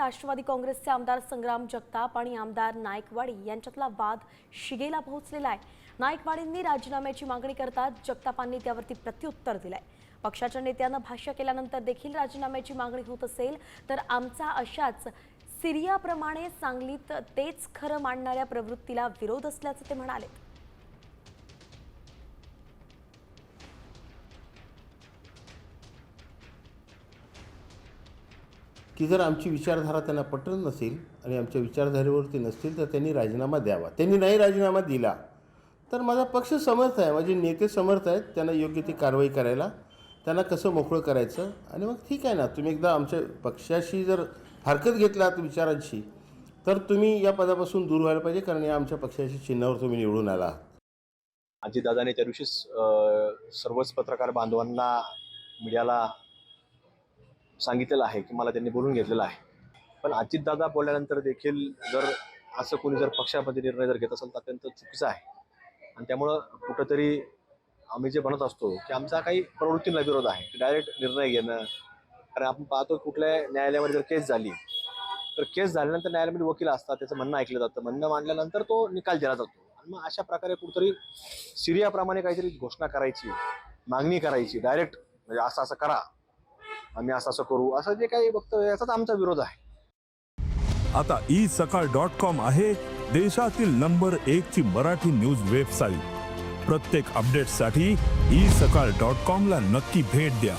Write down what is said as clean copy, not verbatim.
राष्ट्रवादी काँग्रेसचे आमदार संग्राम जगताप आणि आमदार नायकवाडी यांच्यातला वाद शिगेला पोहोचलेला आहे। नायकवाडींनी राजीनाम्याची मागणी करतात जगतापांनी त्यावरती प्रत्युत्तर दिलंय। पक्षाच्या नेत्यांना भाष्य केल्यानंतर देखील राजीनाम्याची मागणी होत असेल तर आमचा अशाच सिरियाप्रमाणे सांगलीत तेच खरं मांडणाऱ्या प्रवृत्तीला विरोध असल्याचं ते म्हणाले। की जर आमची विचारधारा त्यांना पटत नसेल आणि आमच्या विचारधारेवरती नसतील तर त्यांनी राजीनामा द्यावा। त्यांनी नाही राजीनामा दिला तर माझा पक्ष समर्थ आहे, माझे नेते समर्थ आहेत त्यांना योग्य ती कारवाई करायला, त्यांना कसं मोकळं करायचं। आणि मग ठीक आहे ना, तुम्ही एकदा आमच्या पक्षाशी जर हरकत घेतलात विचारांशी तर तुम्ही या पदापासून दूर व्हायला पाहिजे, कारण या आमच्या पक्षाच्या चिन्हावर तुम्ही निवडून आला आहात। अजितदादांनी त्या दिवशीच सर्वच पत्रकार बांधवांना, मीडियाला सांगितलेलं आहे की मला त्यांनी बोलून घेतलेलं आहे। पण अजितदादा बोलल्यानंतर देखील जर असं कोणी जर पक्षामध्ये निर्णय जर घेत असेल तर अत्यंत चुकीचं आहे। आणि त्यामुळं कुठंतरी आम्ही जे म्हणत असतो की आमचा काही प्रवृत्तींना विरोध आहे, डायरेक्ट निर्णय घेणं। कारण आपण पाहतो कुठल्या न्यायालयामध्ये जर केस झाली तर केस झाल्यानंतर न्यायालयामध्ये वकील असतात, त्याचं म्हणणं ऐकलं जातं, म्हणणं मांडल्यानंतर तो निकाल दिला जातो। आणि मग अशा प्रकारे कुठेतरी सिरियाप्रमाणे काहीतरी घोषणा करायची, मागणी करायची डायरेक्ट, म्हणजे असं असं करा, आम्ही असं करू, असं जे काही वक्तव्य याचाच आमचा विरोध आहे। आता isakal.com आहे देशातील नंबर 1 ची मराठी न्यूज वेबसाईट। प्रत्येक अपडेटसाठी isakal.com ला नक्की भेट द्या।